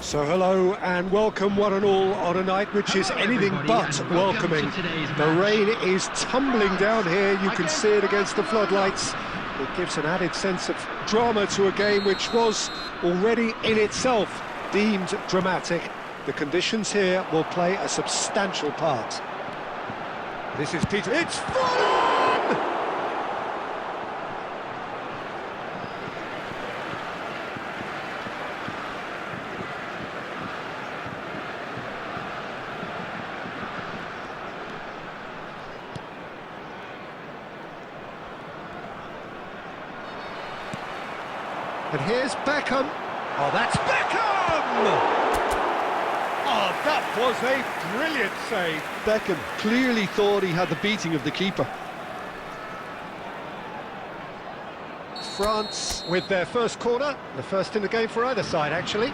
So hello and welcome one and all on a night which is anything but welcoming. The rain is tumbling down here, you can see it against the floodlights. It gives an added sense of drama to a game which was already in itself deemed dramatic. The conditions here will play a substantial part. This is Peter, it's full! And here's Beckham. Oh, that's Beckham! Oh, that was a brilliant save. Beckham clearly thought he had the beating of the keeper. France with their first corner, the first in the game for either side, actually.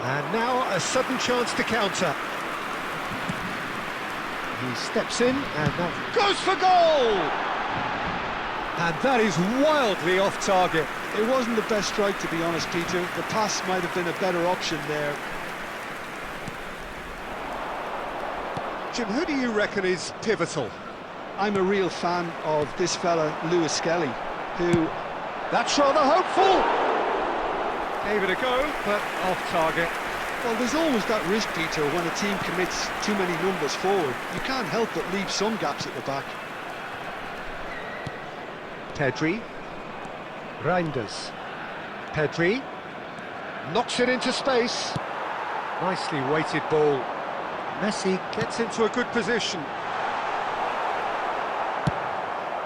And now a sudden chance to counter. He steps in and that goes for goal! And that is wildly off target. It wasn't the best strike, to be honest, Peter. The pass might have been a better option there. Jim, who do you reckon is pivotal? I'm a real fan of this fella, Lewis Skelly, who... That's rather hopeful! Gave it a go, but off target. Well, there's always that risk, Peter, when a team commits too many numbers forward. You can't help but leave some gaps at the back. Pedri, Reinders, Pedri, knocks it into space, nicely weighted ball, Messi gets into a good position,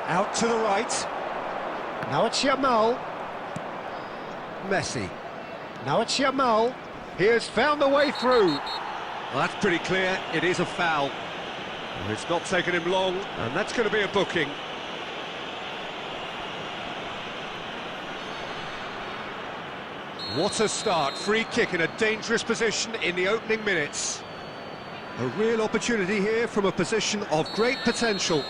out to the right, now it's Yamal, Messi, now it's Yamal, he has found the way through, well, that's pretty clear, it is a foul, it's not taken him long, and that's going to be a booking. What a start, free kick in a dangerous position in the opening minutes. A real opportunity here from a position of great potential.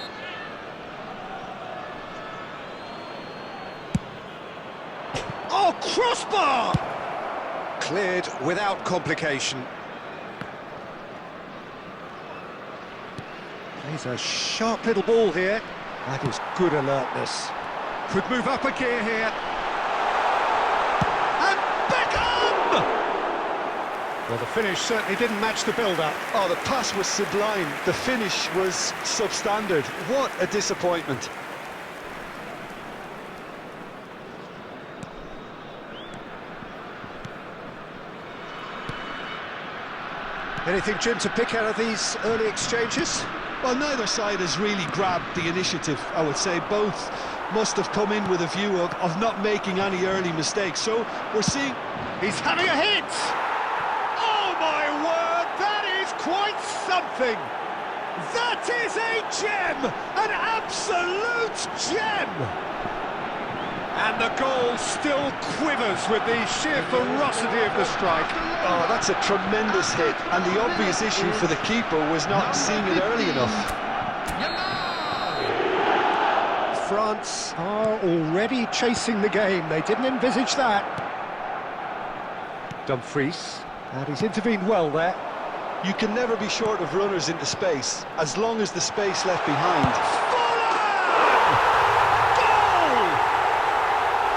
Oh, crossbar! Cleared without complication. Plays a sharp little ball here. That is good alertness. Could move up a gear here. Well, the finish certainly didn't match the build-up. Oh, the pass was sublime. The finish was substandard. What a disappointment. Anything, Jim, to pick out of these early exchanges? Well, neither side has really grabbed the initiative, I would say. Both must have come in with a view of not making any early mistakes. So we're seeing... He's having a hit! My word, that is quite something! That is a gem! An absolute gem! And the goal still quivers with the sheer ferocity of the strike. Oh, that's a tremendous hit, and the obvious issue for the keeper was not seeing it early enough. France are already chasing the game. They didn't envisage that. Dumfries. And he's intervened well there. You can never be short of runners into space, as long as the space left behind. Goal!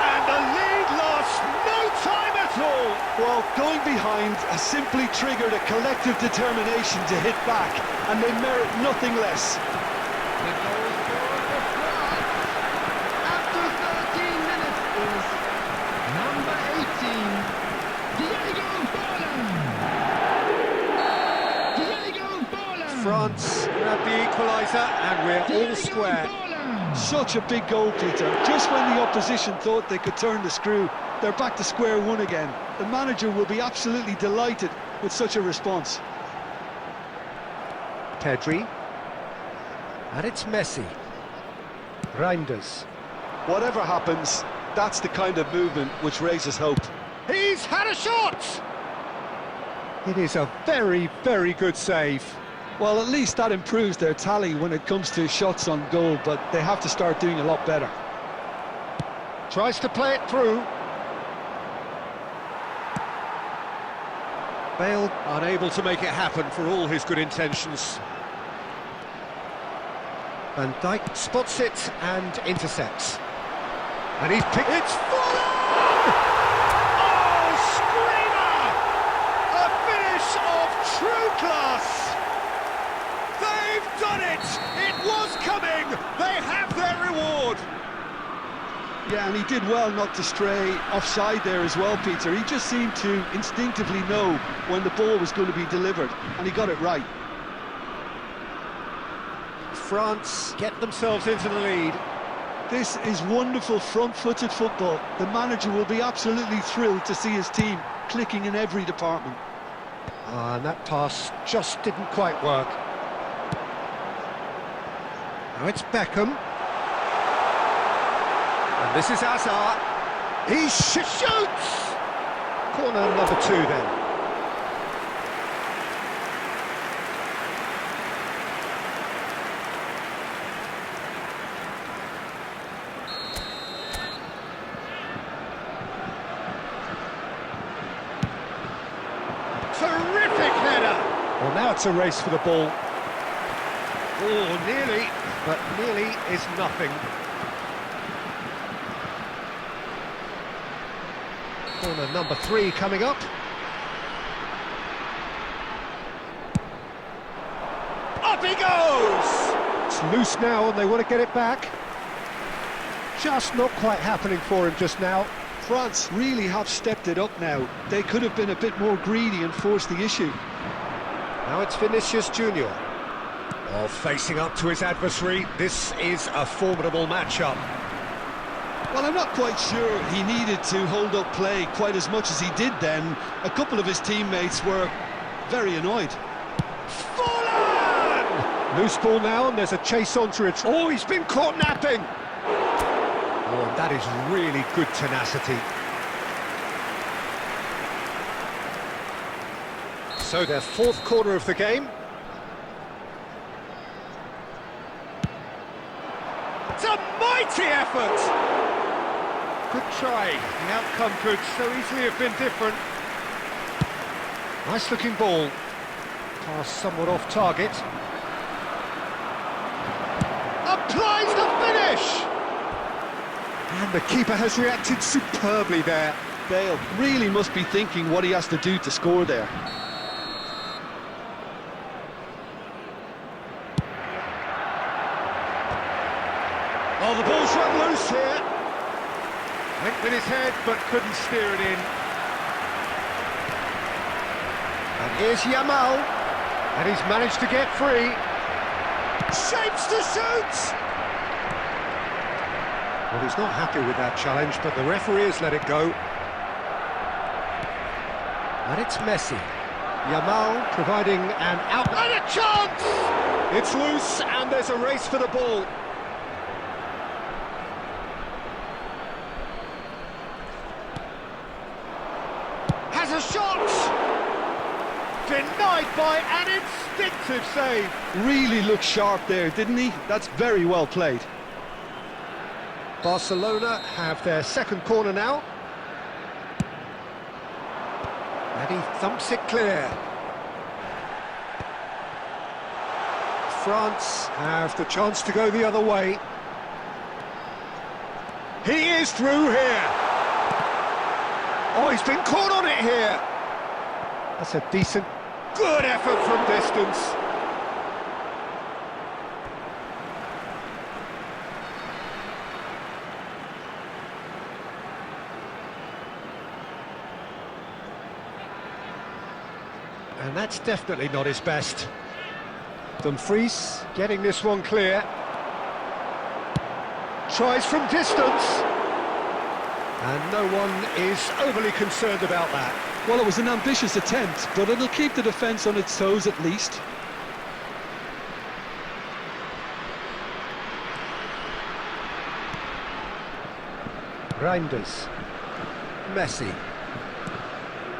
And the lead lost no time at all. Well, going behind has simply triggered a collective determination to hit back, and they merit nothing less. The goal scorer for France after 13 minutes is number 18. France grab the equaliser and we're all square. Such a big goal, Peter. Just when the opposition thought they could turn the screw, they're back to square one again. The manager will be absolutely delighted with such a response. Pedri. And it's Messi. Reinders. Whatever happens, that's the kind of movement which raises hope. He's had a shot! It is a very, very good save. Well, at least that improves their tally when it comes to shots on goal, but they have to start doing a lot better. Tries to play it through. Bale unable to make it happen for all his good intentions. Van Dijk spots it and intercepts. And he's picked... It's Fuller! Oh, screamer! A finish of true class! They've done it! It was coming! They have their reward! Yeah, and he did well not to stray offside there as well, Peter. He just seemed to instinctively know when the ball was going to be delivered, and he got it right. France get themselves into the lead. This is wonderful front-footed football. The manager will be absolutely thrilled to see his team clicking in every department. And that pass just didn't quite work. Now it's Beckham. And this is Hazard. He shoots! Corner number 2 then. Terrific header! Well, now it's a race for the ball. Oh, nearly, but nearly is nothing. Corner number 3 coming up. Up he goes! It's loose now and they want to get it back. Just not quite happening for him just now. France really have stepped it up now. They could have been a bit more greedy and forced the issue. Now it's Vinicius Junior. Oh, facing up to his adversary. This is a formidable matchup. Well, I'm not quite sure he needed to hold up play quite as much as he did then. A couple of his teammates were very annoyed. Fallen! Loose ball now, and there's a chase onto it. Oh, he's been caught napping! Oh, and that is really good tenacity. So their 4th corner of the game. It's a mighty effort! Good try. The outcome could so easily have been different. Nice looking ball. Pass somewhat off target. Applies the finish! And the keeper has reacted superbly there. Bale really must be thinking what he has to do to score there. Oh, the ball's run loose here. Went with his head, but couldn't steer it in. And here's Yamal. And he's managed to get free. Shapes to shoot! Well, he's not happy with that challenge, but the referee has let it go. And it's Messi. Yamal providing an out... And a chance! It's loose, and there's a race for the ball. Has a shot! Denied by an instinctive save. Really looked sharp there, didn't he? That's very well played. Barcelona have their 2nd corner now. And he thumps it clear. France have the chance to go the other way. He is through here. Oh, he's been caught on it here. That's a decent, good effort from distance. And that's definitely not his best. Dumfries getting this one clear. Tries from distance. And no one is overly concerned about that. Well, it was an ambitious attempt, but it'll keep the defence on its toes at least. Reinders. Messi.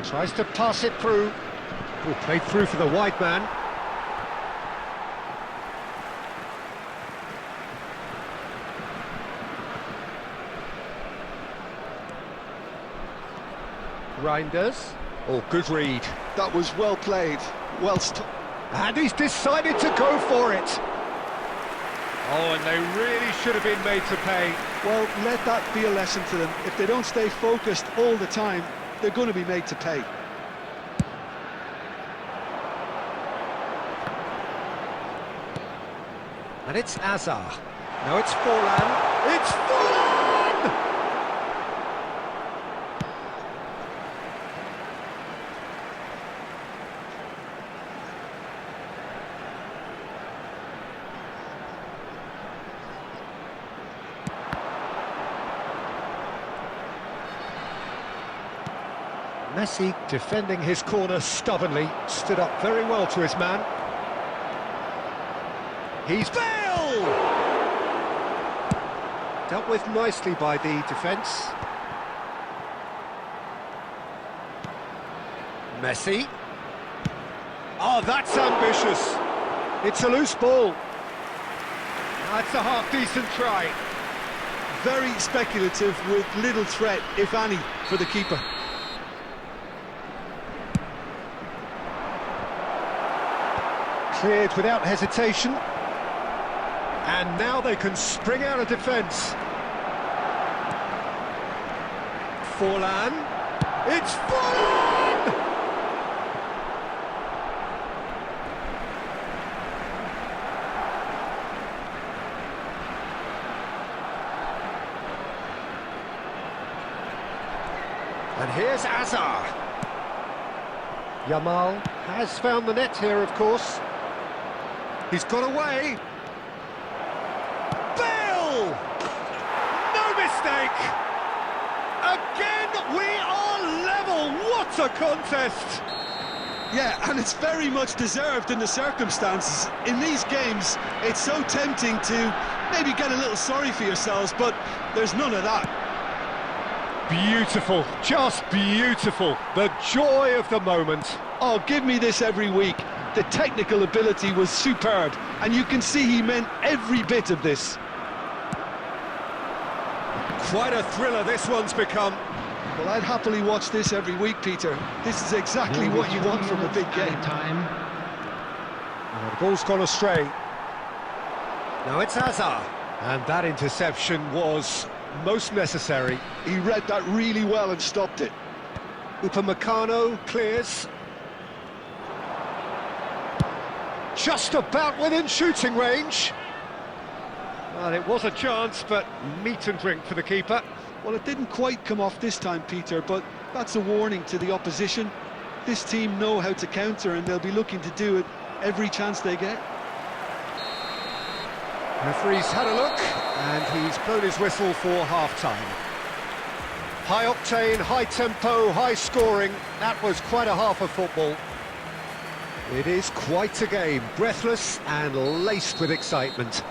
Tries to pass it through. Oh, played through for the wide man. Reinders. Oh, good read. That was well played, well And he's decided to go for it. Oh, and they really should have been made to pay. Well, let that be a lesson to them. If they don't stay focused all the time, they're going to be made to pay. And it's Azar. No, it's Forlan. It's Forlan! Messi defending his corner stubbornly, stood up very well to his man. He's Bale! Dealt with nicely by the defence. Messi. Oh, that's ambitious. It's a loose ball. That's a half-decent try. Very speculative with little threat, if any, for the keeper. Cleared without hesitation. And now they can spring out of defence. Forlan. It's Forlan! And here's Azar. Yamal has found the net here, of course. He's got away. Bale! No mistake! Again, we are level. What a contest! Yeah, and it's very much deserved in the circumstances. In these games, it's so tempting to maybe get a little sorry for yourselves, but there's none of that. Beautiful, just beautiful. The joy of the moment. Oh, give me this every week. The technical ability was superb, and you can see he meant every bit of this. Quite a thriller this one's become. Well, I'd happily watch this every week, Peter. This is exactly what you want from a big game. Oh, the ball's gone astray. Now it's Azar. And that interception was most necessary. He read that really well and stopped it. Upamecano clears. Just about within shooting range. Well, it was a chance, but meat and drink for the keeper. Well, it didn't quite come off this time, Peter, but that's a warning to the opposition. This team know how to counter, and they'll be looking to do it every chance they get. Referee's had a look, and he's blown his whistle for half-time. High octane, high tempo, high scoring. That was quite a half of football. It is quite a game, breathless and laced with excitement.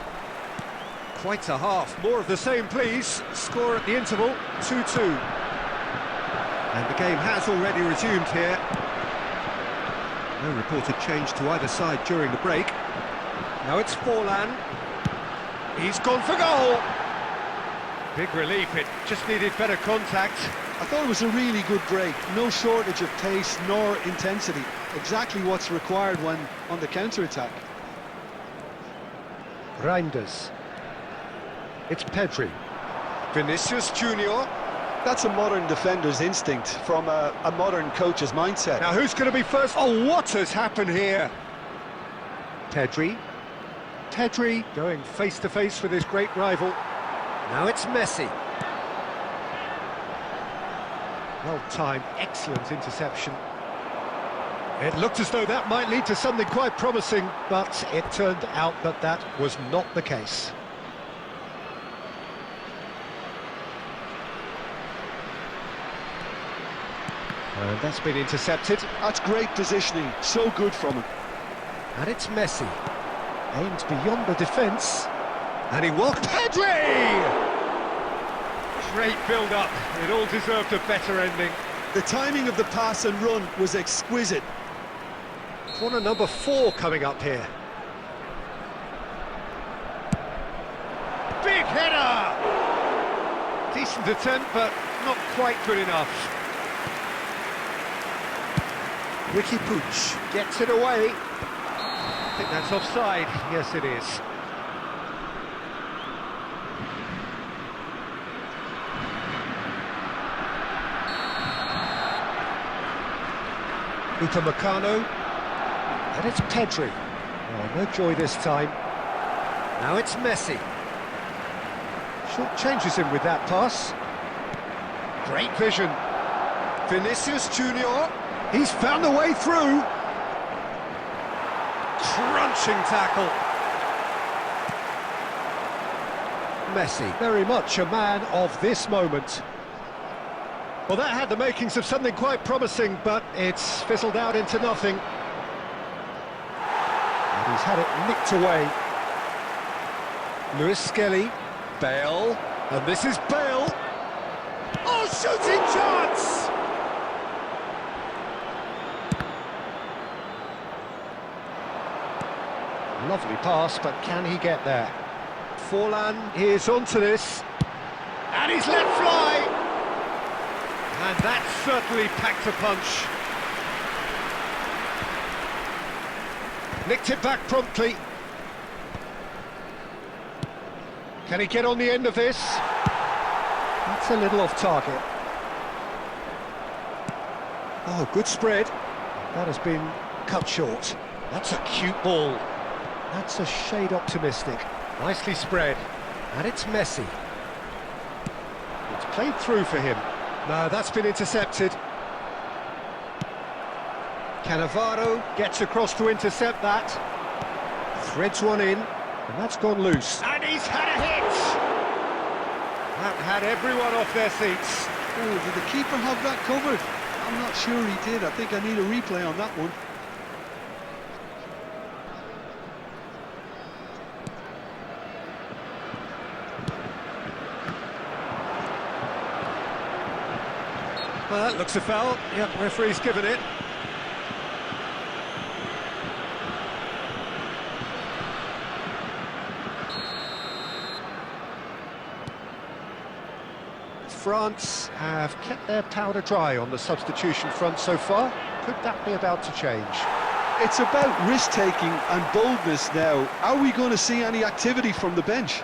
Quite a half. More of the same, please. Score at the interval, 2-2. And the game has already resumed here. No reported change to either side during the break. Now it's Forlan. He's gone for goal. Big relief, it just needed better contact. I thought it was a really good break. No shortage of pace nor intensity. Exactly what's required when on the counter-attack. Reinders. It's Pedri. Vinicius Junior. That's a modern defender's instinct from a modern coach's mindset. Now who's going to be first? Oh, what has happened here? Pedri. Pedri going face-to-face with his great rival. Now it's Messi. Well-timed, excellent interception. It looked as though that might lead to something quite promising, but it turned out that that was not the case. And that's been intercepted. That's great positioning, so good from him. And it's Messi. Aimed beyond the defence. And he walked Pedri! Great build-up. It all deserved a better ending. The timing of the pass and run was exquisite. Corner number 4 coming up here. Big header! Decent attempt, but not quite good enough. Ricky Puig gets it away. I think that's offside. Yes, it is. Upamecano. And it's Pedri. Oh, no joy this time. Now it's Messi. Short changes him with that pass. Great vision. Vinicius Junior. He's found a way through. Crunching tackle. Messi, very much a man of this moment. Well, that had the makings of something quite promising, but it's fizzled out into nothing. And he's had it nicked away. Lewis Skelly, Bale, and this is Bale. Oh, shooting chance! Lovely pass, but can he get there? Forlan is onto this, and he's let fly! And that certainly packed a punch. Nicked it back promptly. Can he get on the end of this? That's a little off target. Oh, good spread. That has been cut short. That's a cute ball. That's a shade optimistic. Nicely spread. And it's Messi. It's played through for him. No, that's been intercepted. Cannavaro gets across to intercept that. Threads one in, and that's gone loose. And he's had a hit! That had everyone off their seats. Oh, did the keeper have that covered? I'm not sure he did. I think I need a replay on that one. Well, that looks a foul. Yep, referee's given it. France have kept their powder dry on the substitution front so far. Could that be about to change? It's about risk-taking and boldness now. Are we going to see any activity from the bench?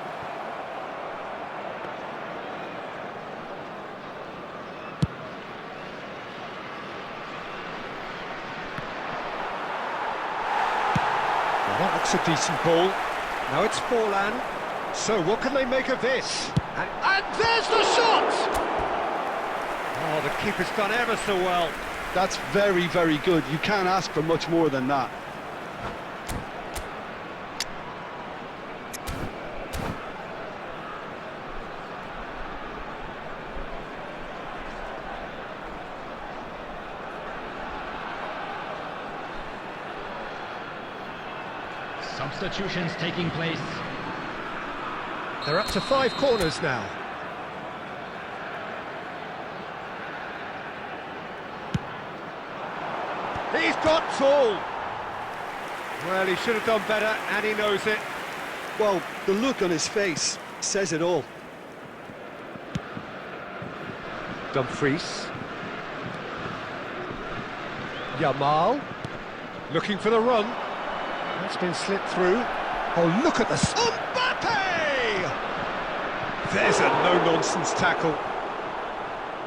That looks a decent ball. Now it's Forlan. So what can they make of this? And there's the shot! Oh, the keeper's done ever so well. That's very, very good. You can't ask for much more than that. Substitutions taking place. They're up to 5 corners now. He's got tall. Well, he should have done better, and he knows it. Well, the look on his face says it all. Dumfries. Yamal. Looking for the run. That's been slipped through. Oh, look at this. Mbappe! There's a no-nonsense tackle.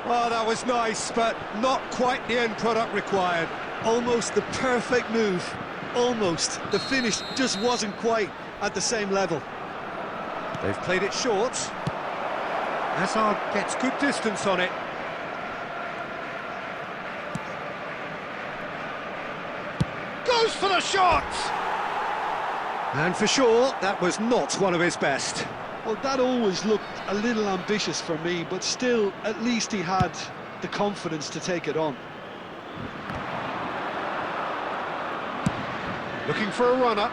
Well, that was nice, but not quite the end product required. Almost the perfect move. Almost. The finish just wasn't quite at the same level. They've played it short. Hazard gets good distance on it. Goes for the shot! And for sure, that was not one of his best. Well, that always looked a little ambitious for me, but still, at least he had the confidence to take it on. Looking for a runner.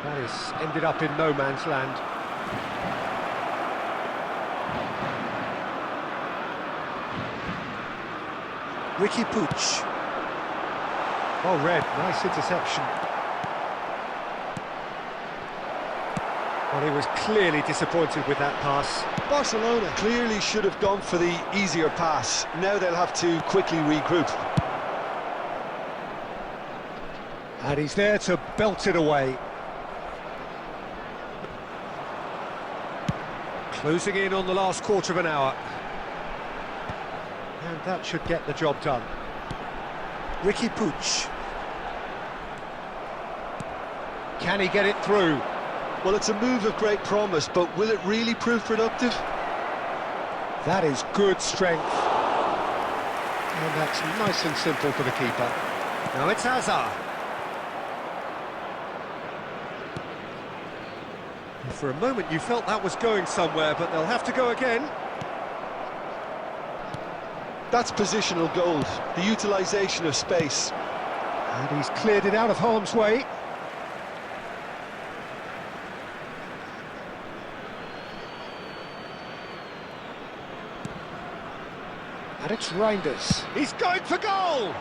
That has ended up in no man's land. Ricky Puig. Oh, red, nice interception. Well, he was clearly disappointed with that pass. Barcelona clearly should have gone for the easier pass. Now they'll have to quickly regroup. And he's there to belt it away. Closing in on the last quarter of an hour. And that should get the job done. Ricky Puig. Can he get it through? Well, it's a move of great promise, but will it really prove productive? That is good strength. And that's nice and simple for the keeper. Now it's Hazard. For a moment you felt that was going somewhere, but they'll have to go again. That's positional gold, the utilisation of space. And he's cleared it out of harm's way. And it's Reinders. He's going for goal!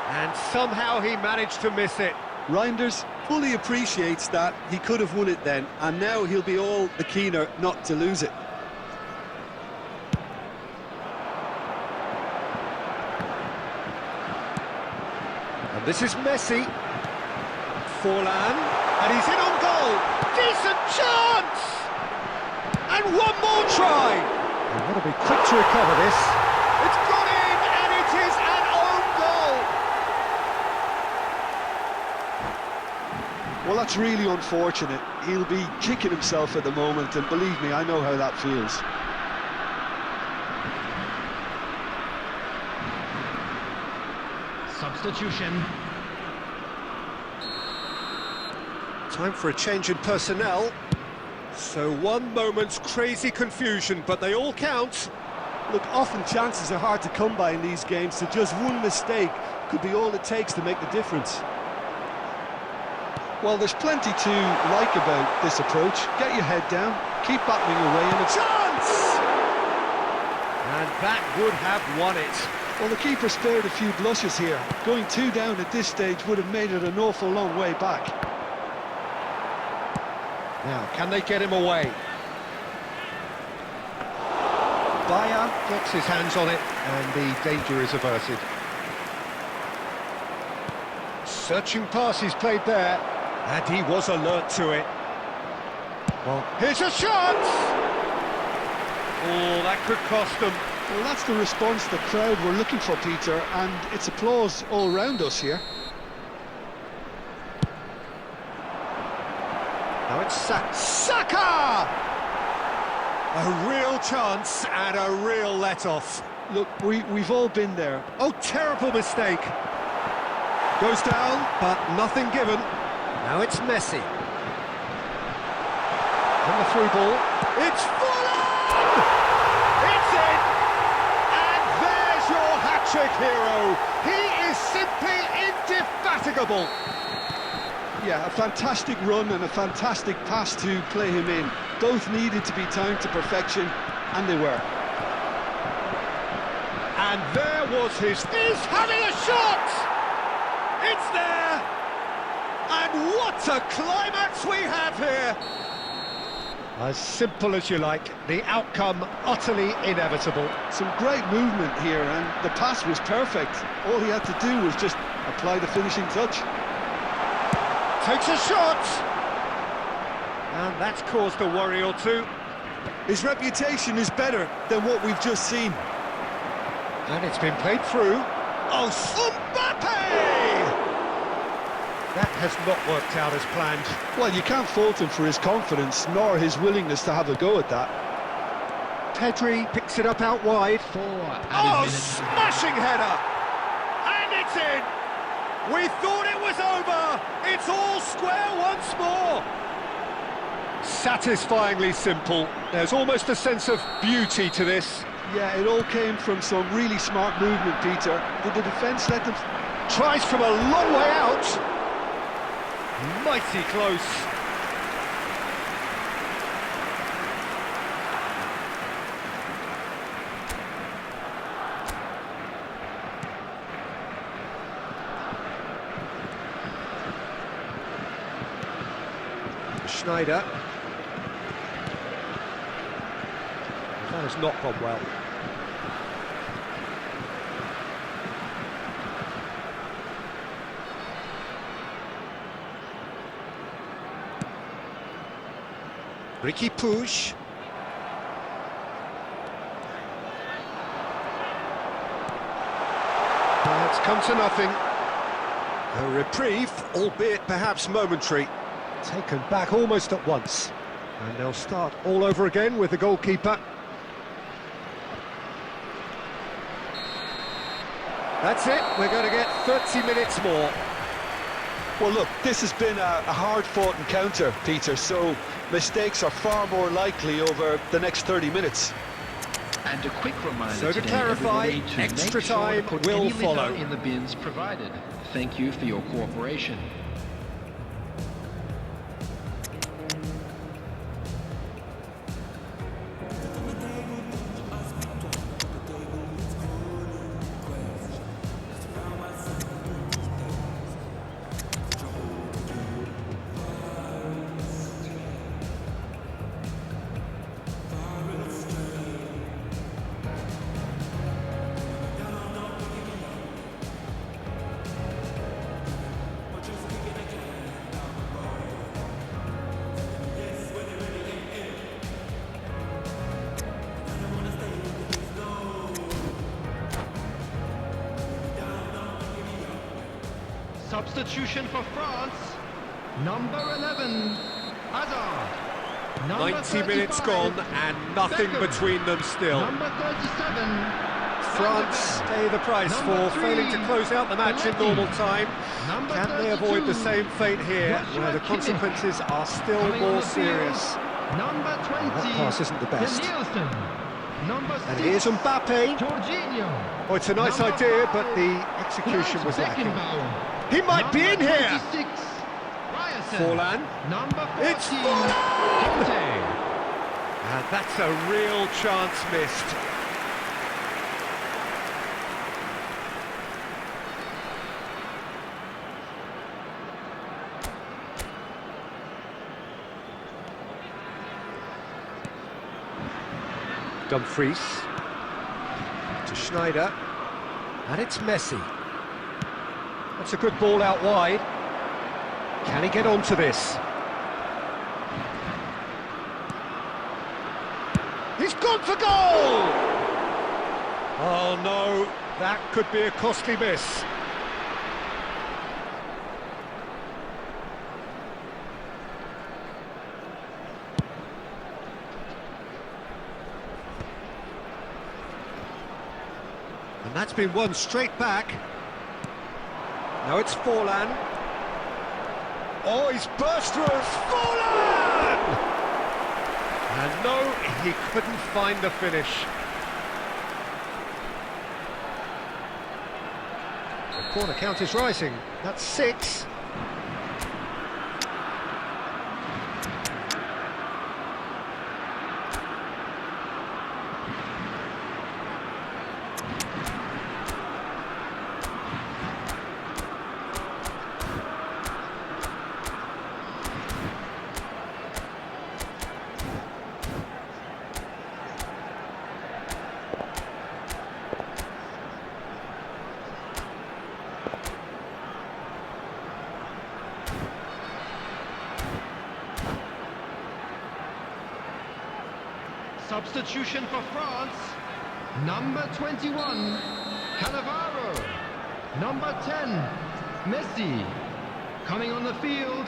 And somehow he managed to miss it. Reinders fully appreciates that he could have won it then, and now he'll be all the keener not to lose it. And this is Messi. Forlan, and he's in on goal. Decent chance! And one more try! They've got to be quick to recover this. It's gone in, and it is an own goal! Well, that's really unfortunate. He'll be kicking himself at the moment, and believe me, I know how that feels. Substitution. Time for a change in personnel. So one moment's crazy confusion, but they all count. Look, often chances are hard to come by in these games, so just one mistake could be all it takes to make the difference. Well, there's plenty to like about this approach. Get your head down, keep battling away, and a Chance! And that would have won it. Well, the keeper spared a few blushes here. Going 2 down at this stage would have made it an awful long way back. Now, can they get him away? Bayer gets his hands on it, and the danger is averted. Searching pass he's played there, and he was alert to it. Well, here's a chance! Oh, that could cost them. Well, that's the response the crowd were looking for, Peter, and it's applause all round us here. Now it's Saka! A real chance and a real let-off. Look, we've all been there. Oh, terrible mistake. Goes down, but nothing given. Now it's Messi. And the through ball. It's Forlan! It's in! And there's your hat-trick hero. He is simply indefatigable. Yeah, a fantastic run and a fantastic pass to play him in. Both needed to be timed to perfection, and they were. And there was he's having a shot! It's there! And what a climax we have here! As simple as you like, the outcome utterly inevitable. Some great movement here, and the pass was perfect. All he had to do was just apply the finishing touch. Takes a shot! And that's caused a worry or two. His reputation is better than what we've just seen. And it's been played through. Oh, Mbappe! That has not worked out as planned. Well, you can't fault him for his confidence, nor his willingness to have a go at that. Pedri picks it up out wide. Oh, smashing header! And it's in! We thought it was over! It's all square once more! Satisfyingly simple. There's almost a sense of beauty to this. Yeah, it all came from some really smart movement, Peter. Did the defence let them... Tries from a long way out. Mighty close. Schneider. That has not gone well. Ricky Puig. It's come to nothing. A reprieve, albeit perhaps momentary. Taken back almost at once. And they'll start all over again with the goalkeeper. That's it, we're going to get 30 minutes more. Well, look, this has been a hard-fought encounter, Peter, so mistakes are far more likely over the next 30 minutes. And a quick reminder So to today, clarify, everybody, to extra make sure time to put will any litter follow. in the bins provided. Thank you for your cooperation. Substitution for France, number 11, Hazard. Number 90 minutes 35, gone and nothing Beckham. between them still. Number 37, France pay the price Number for failing to 3, close out the match in Belletti. normal time. Number Can they 32, avoid the same fate here, Joshua where the Kimmich. consequences are still Coming on more the field, serious? Number 20, That pass isn't the best. Nielsen. Number 6, And here's Mbappe. Jorginho. Oh, it's a nice Number idea, 5, but the execution was lacking. Beckenbauer. He might be in Number here! 26, Ryerson. Forlan. Number 14, It's Forlan! Conte. And that's a real chance missed. Dumfries to Schneider, and it's Messi. That's a good ball out wide. Can he get onto this? He's gone for goal! Oh no, that could be a costly miss. And that's been won straight back. Now it's Forlan. Oh, he's burst through. Forlan! And no, he couldn't find the finish. The corner count is rising. That's 6. Substitution for France, number 21, Cannavaro. Number 10, Messi. Coming on the field,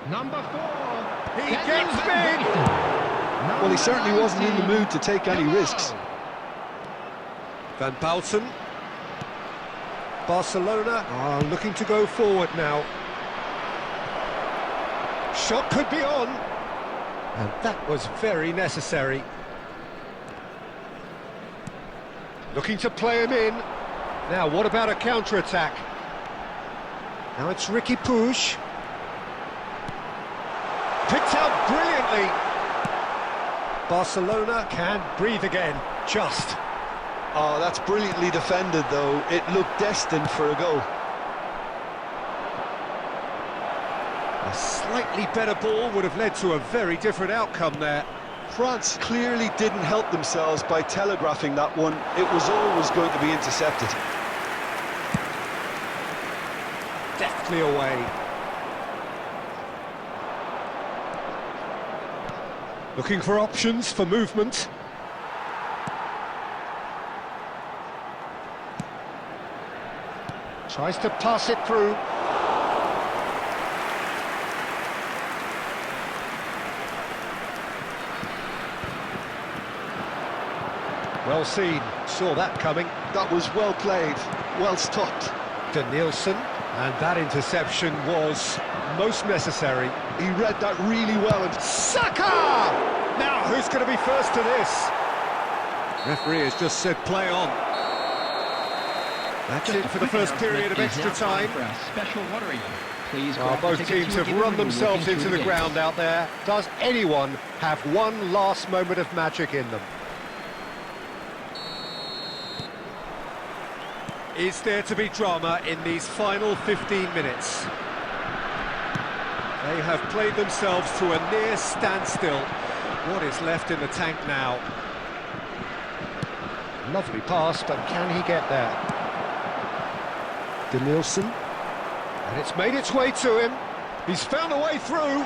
number 4, He Daniel gets Van big. Basten. Well, he certainly Number wasn't in the 19, mood to take any Yamal. risks. Van Basten. Barcelona are looking to go forward now. Shot could be on. And that was very necessary. Looking to play him in. Now, what about a counter-attack? Now it's Ricky Puig. Picked out brilliantly. Barcelona can breathe again, just. Oh, that's brilliantly defended, though. It looked destined for a goal. A slightly better ball would have led to a very different outcome there. France clearly didn't help themselves by telegraphing that one. It was always going to be intercepted. Deftly away. Looking for options for movement. Tries to pass it through. Well seen, saw that coming. That was well played, well stopped. Nielsen, and that interception was most necessary. He read that really well. And Saka! Now, who's going to be first to this? Referee has just said play on. That's it for the first period of extra time. Special watering. Please Both teams have run themselves into the ground out there. Does anyone have one last moment of magic in them? Is there to be drama in these final 15 minutes? They have played themselves to a near standstill. What is left in the tank now? Lovely pass, but can he get there? Nielsen, and it's made its way to him. He's found a way through.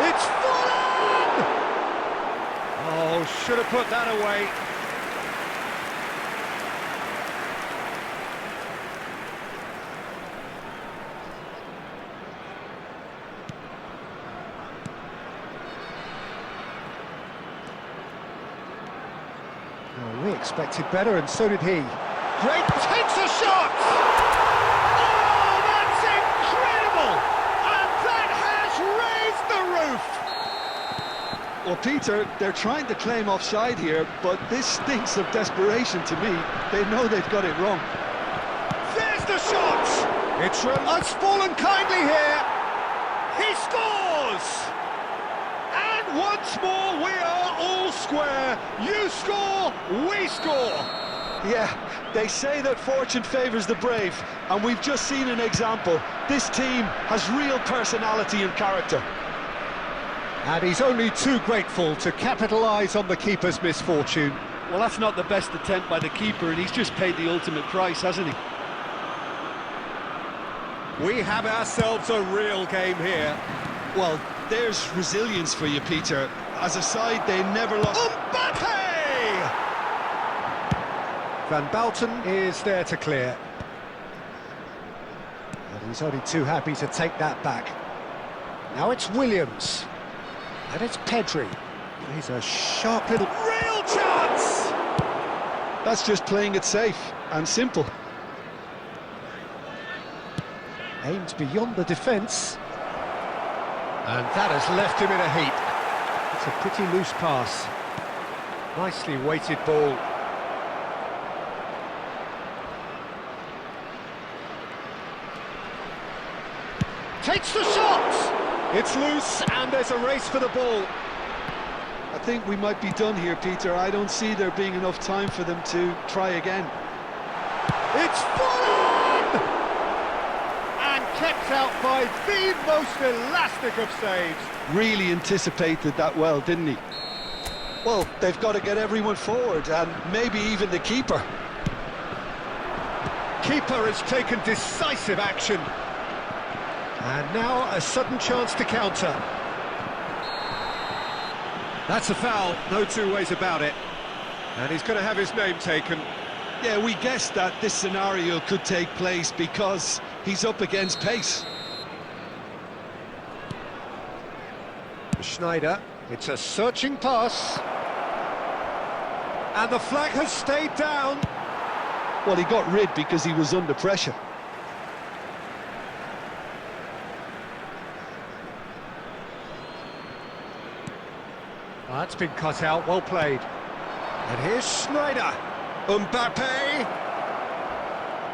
It's full on! Oh, should have put that away. We expected better, and so did he. Great, takes a shot! Oh, that's incredible! And that has raised the roof! well, Peter, they're trying to claim offside here, but this stinks of desperation to me. They know they've got it wrong. There's the shot! It's fallen kindly here. He scores! And once more we are all square. You score, we score. Yeah, they say that fortune favours the brave, and we've just seen an example. This team has real personality and character. And he's only too grateful to capitalise on the keeper's misfortune. Well, that's not the best attempt by the keeper, and he's just paid the ultimate price, hasn't he? We have ourselves a real game here. Well, there's resilience for you, Peter. As a side, they never lost. Mbappe! Van Bouten is there to clear. And he's only too happy to take that back. Now it's Williams. And it's Pedri. He's a sharp little... Real chance! That's just playing it safe and simple. Aimed beyond the defence. And that has left him in a heap. It's a pretty loose pass. Nicely weighted ball. Takes the shot! It's loose and there's a race for the ball. I think we might be done here, Peter. I don't see there being enough time for them to try again. It's full on! And kept out by the most elastic of saves. Really anticipated that well, didn't he? Well, they've got to get everyone forward, and maybe even the keeper. Keeper has taken decisive action. And now a sudden chance to counter. That's a foul, no two ways about it. And he's going to have his name taken. Yeah, we guessed that this scenario could take place because he's up against pace. Schneider, it's a searching pass. And the flag has stayed down. Well, he got rid because he was under pressure. That's been cut out, well played. And here's Schneider. Mbappe.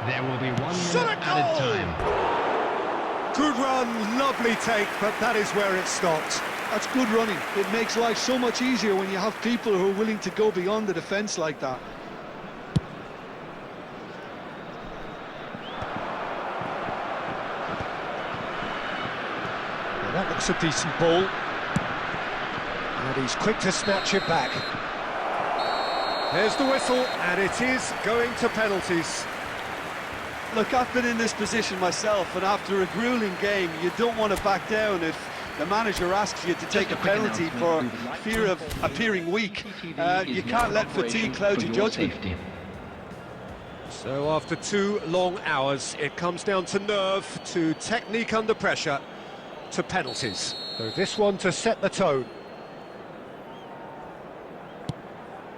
There will be 1 minute added time. Good run, lovely take, but that is where it stopped. That's good running. It makes life so much easier when you have people who are willing to go beyond the defence like that. Well, that looks a decent ball. And he's quick to snatch it back. There's the whistle, and it is going to penalties. Look, I've been in this position myself, and after a grueling game, you don't want to back down if the manager asks you to take a penalty for fear of appearing weak. You can't let fatigue cloud your judgment. So after 2 long hours, it comes down to nerve, to technique under pressure, to penalties. So this one to set the tone.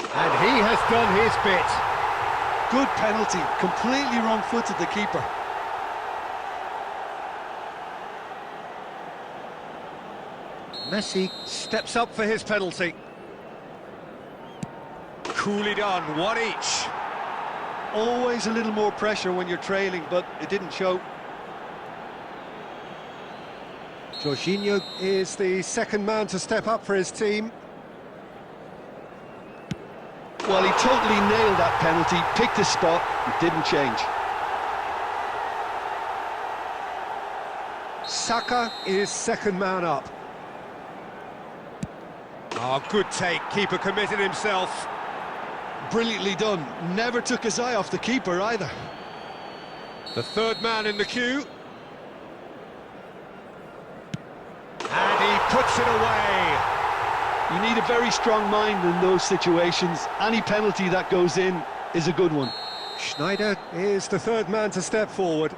And he has done his bit. Good penalty, completely wrong-footed the keeper. Messi steps up for his penalty. Coolly done, one each. Always a little more pressure when you're trailing, but it didn't show. Jorginho is the second man to step up for his team. Well, he totally nailed that penalty, picked his spot, and didn't change. Saka is second man up. Oh, good take, keeper committed himself. Brilliantly done, never took his eye off the keeper either. The third man in the queue. And he puts it away. You need a very strong mind in those situations. Any penalty that goes in is a good one. Schneider is the third man to step forward.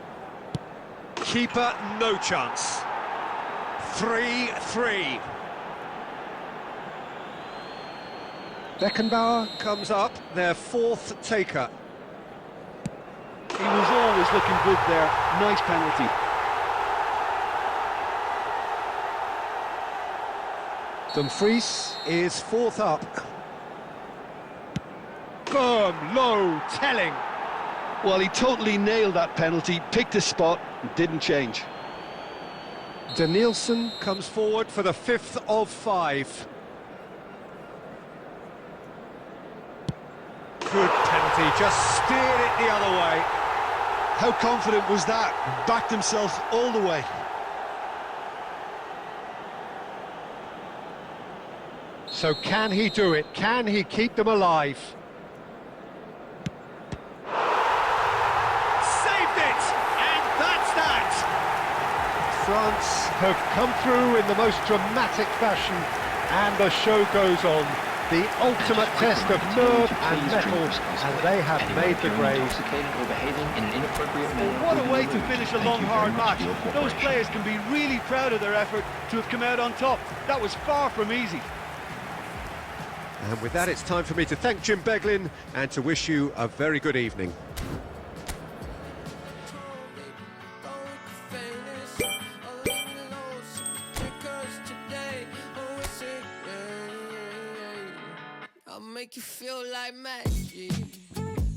Keeper, no chance. 3-3. Beckenbauer comes up, their fourth taker. He was always looking good there. Nice penalty. Dumfries is fourth up. Firm, low, telling. Well, he totally nailed that penalty, picked his spot, and didn't change. Danielson comes forward for the 5th of 5. Good penalty, just steered it the other way. How confident was that? Backed himself all the way. So can he do it? Can he keep them alive? Saved it! And that's that! France have come through in the most dramatic fashion, and the show goes on. The ultimate test of nerve and mettle, and they have made the grade. What a way to finish a long, hard match. Those players can be really proud of their effort to have come out on top. That was far from easy. And with that, it's time for me to thank Jim Beglin and to wish you a very good evening. I'll make you feel like magic.